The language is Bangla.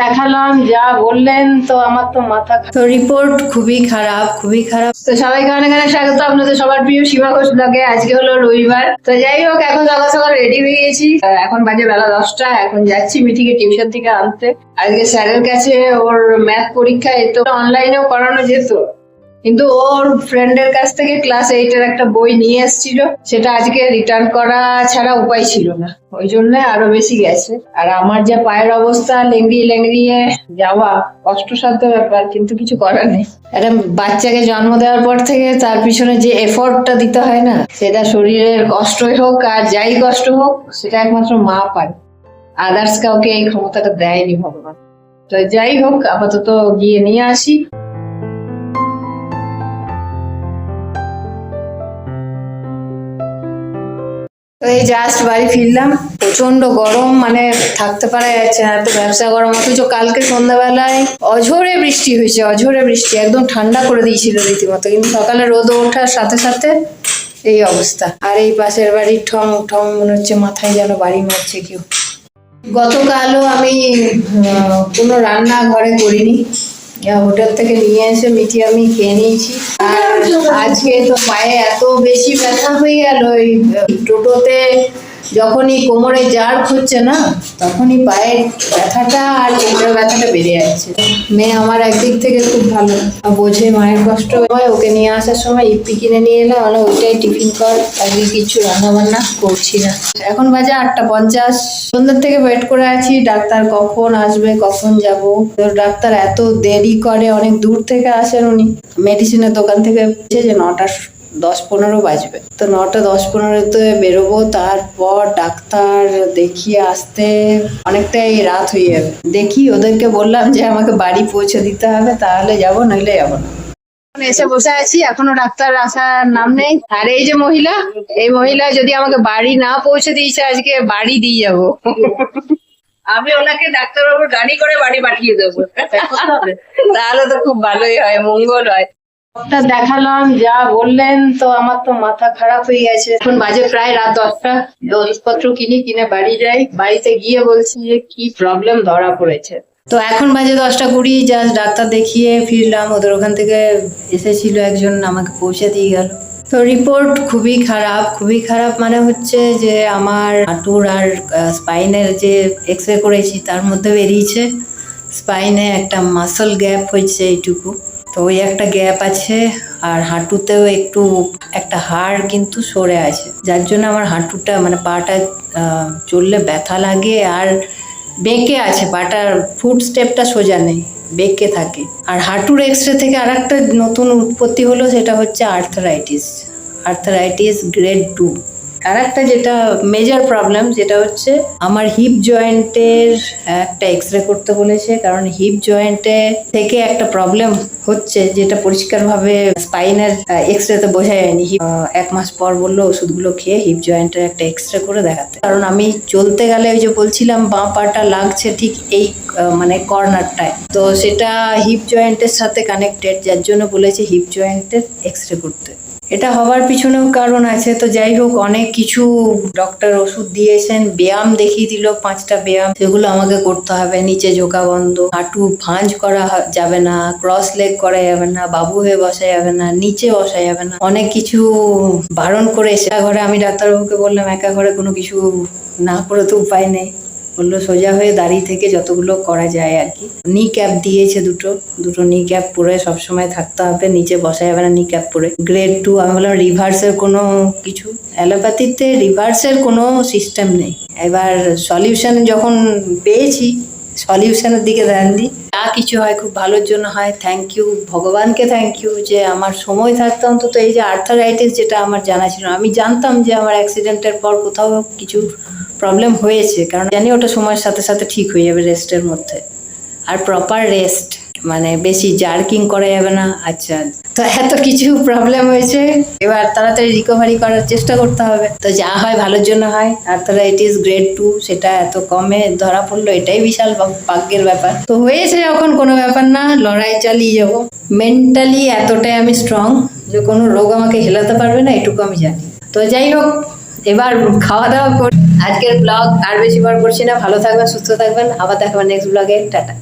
দেখালাম, যা বললেন, তো আমার তো মাথা তো রিপোর্ট খুবই খারাপ, খুবই খারাপ। তো সবাইকে অনেক অনেক স্বাগত আপনাদের সবার প্রিয় সীমা ঘোষ ব্লগে। আজকে হলো রবিবার, তো যাই হোক এখন সকাল সকাল রেডি হয়ে গেছি। এখন বাজে বেলা 10টা। এখন যাচ্ছি মিঠিকে টিউশন থেকে আনতে। আজকে স্যারের কাছে ওর ম্যাথ পরীক্ষা, তো অনলাইনেও করানো যেত, কিন্তু ওর ফ্রেন্ডের কাছ থেকে ক্লাস 8-এর একটা বই নিয়ে এসেছিল, সেটা আজকে রিটার্ন করা ছাড়া উপায় ছিল না, ওই জন্য আরো বেশি গেছে। আর আমার যে পায়ের অবস্থা, লেংড়িয়ে লেংড়িয়ে যাওয়া কষ্টসাধ্য ব্যাপার, কিন্তু কিছু করার নেই। একটা বাচ্চাকে জন্ম দেওয়ার পর থেকে তার পিছনে যে এফোর্টটা দিতে হয় না, সেটা শরীরের কষ্টই হোক আর যাই কষ্ট হোক, সেটা একমাত্র মা পারে। আদার্স কাউকে এই ক্ষমতাটা দেয়নি ভগবান। তো যাই হোক, আপাতত গিয়ে নিয়ে আসি। তো এই জাস্ট বাড়ি ফিরলাম, প্রচন্ড গরম, মানে থাকতে পারা যাচ্ছে না, এত ব্যবসা গরম। অথচ কালকে সন্ধ্যাবেলায় অঝোরে বৃষ্টি হয়েছে, অঝোরে বৃষ্টি, একদম ঠান্ডা করে দিয়েছিল রীতিমতো, কিন্তু সকালে রোদ ওঠার সাথে সাথে এই অবস্থা। আর এই পাশের বাড়ি ঠং ঠং মনে হচ্ছে মাথায় যেন বাড়ি মারছে কেউ। গতকালও আমি কোনো রান্না ঘরে করিনি, হোটেল থেকে নিয়ে এসে মিঠি আমি খেয়ে নিয়েছি। আর আজকে তো পায়ে এত বেশি ব্যথা হয়ে গেল, ওই টোটোতে যখনই কোমরে জার্ক হচ্ছে না, তখনই পায়ের ব্যথাটা আর কোমরের ব্যথাটা বেড়ে যাচ্ছে। মেয়ে আমার একদিক থেকে খুব ভালো, বোঝে মায়ের কষ্ট হয়। ওকে নিয়ে আসার সময় ইপি কিনে নিয়ে এলাম, মানে ওইটাই টিফিন কর, আজকে কিছু রান্না বান্না করছি না। এখন বাজে 8:50, সন্ধ্যার থেকে ওয়েট করে আছি ডাক্তার কখন আসবে, কখন যাব। তো ডাক্তার এত দেরি করে, অনেক দূর থেকে আসেন উনি। মেডিসিনের দোকান থেকে বলছে যে 9:10-15 বাজবে। তো 9:10-15-তে বেরোবো, তারপর ডাক্তার দেখিয়ে আসতে অনেকটাই রাত হয়ে যাবে। দেখি, ওদেরকে বললাম যে আমাকে বাড়ি পৌঁছে দিতে হবে, তাহলে যাব, নইলে যাবো না। এসে বসে আছি, এখনো ডাক্তার আসার নাম নেই। আর এই যে মহিলা, এই মহিলা যদি আমাকে বাড়ি না পৌঁছে দিয়েছে, আজকে বাড়ি দিয়ে যাবো। আমি ওনাকে ডাক্তারবাবুর গাড়ি করে বাড়ি পাঠিয়ে দেবো, তাহলে তো খুব ভালোই হয়, মঙ্গল হয়। দেখালাম, যা বললেন, তো আমার তো মাথা খারাপ হয়ে গেছে। এখন বাজে প্রায় রাত 10টা। জিনিসপত্র কিনে বাড়ি যাই। বাড়িতে গিয়ে বলছি যে কি প্রবলেম ধরা পড়েছে। তো এখন বাজে 10:20, জাস্ট ডাক্তার দেখিয়ে ফিরলাম। ওদের ওখান থেকে এসেছিল একজন, আমাকে পৌঁছে দিয়ে গেল। তো রিপোর্ট খুবই খারাপ, খুবই খারাপ। মানে হচ্ছে যে আমার হাঁটুর আর স্পাইনের যে এক্স-রে করেছি, তার মধ্যে বেরিয়েছে স্পাইনে একটা মাসল গ্যাপ হয়েছে এইটুকু। তো ওই একটা গ্যাপ আছে, আর হাঁটুতেও একটু একটা হাড় কিন্তু সরে আছে, যার জন্য আমার হাঁটুটা, মানে পাটা চললে ব্যথা লাগে। আর বেঁকে আছে পাটার, ফুট স্টেপটা সোজা নেই, বেঁকে থাকে। আর হাঁটুর এক্সরে থেকে আর একটা নতুন উৎপত্তি হলো, সেটা হচ্ছে আর্থারাইটিস গ্রেড 2। আর একটা যেটা মেজর প্রবলেম, যেটা হচ্ছে আমার হিপ জয়েন্টের একটা এক্সরে করতে বলেছে, কারণ হিপ জয়েন্টে থেকে একটা প্রবলেম হচ্ছে, যেটা পরিষ্কারভাবে স্পাইনের এক্সরেতে বোঝা যায়নি। 1 মাস পর বললো ওষুধগুলো খেয়ে হিপ জয়েন্টের একটা এক্সরে করে দেখাতে। কারণ আমি চলতে গেলে, ওই যে বলছিলাম, বাঁ পাটা লাগছে ঠিক এই মানে কর্নারটায়, তো সেটা হিপ জয়েন্টের সাথে কানেক্টেড, যার জন্য বলেছে হিপ জয়েন্টের এক্সরে করতে। এটা হওয়ার পিছনেও কারণ আছে। তো যাই হোক, অনেক কিছু ডক্টর ওষুধ দিয়েছেন, ব্যায়াম দেখিয়ে দিল 5টা ব্যায়াম, সেগুলো আমাকে করতে হবে। নিচে ঝোঁকা বন্ধ, হাঁটু ভাঁজ করা যাবে না, ক্রস লেগ করা যাবে না, বাবু হয়ে বসা যাবে না, নিচে বসা যাবে না, অনেক কিছু বারণ করে একা ঘরে। আমি ডাক্তারবাবুকে বললাম একা ঘরে কোনো কিছু না করে তো উপায় নেই। বললো সোজা হয়ে দাঁড়িয়ে থেকে যতগুলো করা যায় আর কি। নি ক্যাপ দিয়েছে, দুটো নি ক্যাপ পরে সবসময় থাকতে হবে, নিচে বসা যাবে না নি ক্যাপ পরে। গ্রেড 2। আমি বললাম রিভার্সের কোনো কিছু, অ্যালোপ্যাথিতে রিভার্সের কোনো সিস্টেম নেই। এবার সলিউশন যখন পেয়েছি, সলিউশনের দিকে ধ্যান দিই। যা কিছু হয় খুব ভালোর জন্য হয়। থ্যাংক ইউ ভগবানকে, থ্যাংক ইউ যে আমার সময় থাকতে অন্তত এই যে আর্থারাইটিস, যেটা আমার জানা ছিল না। আমি জানতাম যে আমার অ্যাক্সিডেন্টের পর কোথাও কিছু প্রবলেম হয়েছে, কারণ জানি ওটা সময়ের সাথে সাথে ঠিক হয়ে যাবে রেস্টের মধ্যে। আর প্রপার রেস্ট, মানে বেশি জার্কিং করা যাবে না। আচ্ছা, তো এত কিছু প্রবলেম হয়েছে, এবার তাড়াতাড়ি রিকভারি করার চেষ্টা করতে হবে। তো যা হয় ভালোর জন্য হয়। আর্থারাইটিস গ্রেড 2, সেটা এত কমে ধরা পড়লো, এটাই বিশাল ভাগ্যের ব্যাপার। তো হয়েছে যখন, কোনো ব্যাপার না, লড়াই চালিয়ে যাবো। মেন্টালি এতটাই আমি স্ট্রং যে কোনো রোগ আমাকে হেলাতে পারবে না, এটুকু আমি জানি। তো যাই হোক, এবার খাওয়া দাওয়া করি। আজকের ব্লগ আর বেশি বড় করছি না, ভালো থাকবেন, সুস্থ থাকবেন, আবার দেখাবেন নেক্সট ব্লগে। টাটা।